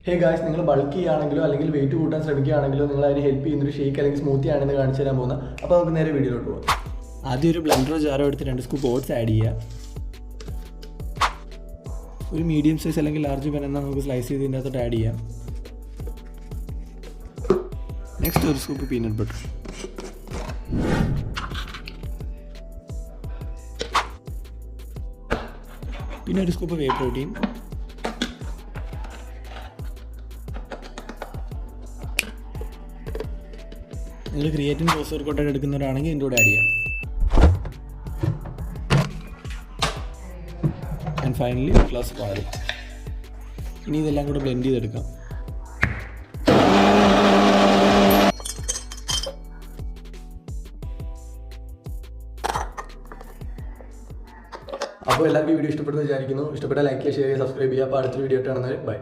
Hey guys, നിങ്ങൾ bulk ചെയ്യുകയാണെങ്കിലോ അല്ലെങ്കിൽ wait കൂട്ടാൻ ശ്രമിക്കുകയാണെങ്കിലോ നിങ്ങൾ അതിന് ഹെൽപ്പ് ചെയ്യുന്നൊരു ഷേക്ക് അല്ലെങ്കിൽ സ്മൂത്തി ആണെന്ന് കാണിച്ചു തരാൻ പോകുന്നത്. അപ്പോൾ നമുക്ക് നേരെ വീഡിയോയിലോട്ട് പോകാം. ആദ്യം ഒരു ബ്ലെൻഡറോ ജാറോ എടുത്ത് 2 സ്കൂപ്പ് ഓട്സ് ആഡ് ചെയ്യുക. ഒരു മീഡിയം സൈസ് അല്ലെങ്കിൽ ലാർജ് ബനാന നമുക്ക് സ്ലൈസ് ചെയ്ത് ഇതിൻ്റെ അകത്തോട്ട് ആഡ് ചെയ്യാം. നെക്സ്റ്റ് ഒരു സ്കൂപ്പ് പീനട്ട് ബട്ടർ, പിന്നെ ഒരു സ്കൂപ്പ് വേ പ്രോട്ടീൻ, നിങ്ങൾ ക്രിയേറ്റിൻ റോസ് വർക്കൗട്ട് എടുക്കുന്നവരാണെങ്കിൽ ഇതിൻ്റെ കൂടെ ആഡ് ചെയ്യാം. ആൻഡ് ഫൈനലി ഗ്ലാസ് പാല്. ഇനി ഇതെല്ലാം കൂടെ ബ്ലെൻഡ് ചെയ്തെടുക്കാം. അപ്പോൾ എല്ലാവർക്കും വീഡിയോ ഇഷ്ടപ്പെടുന്നു വിചാരിക്കുന്നു. ഇഷ്ടപ്പെട്ട ലൈക്ക് ചെയ്യുക, ഷെയർ ചെയ്യുക, സബ്സ്ക്രൈബ് ചെയ്യുക. അപ്പോൾ അടുത്ത വീഡിയോ കാണുന്നത് ബൈ.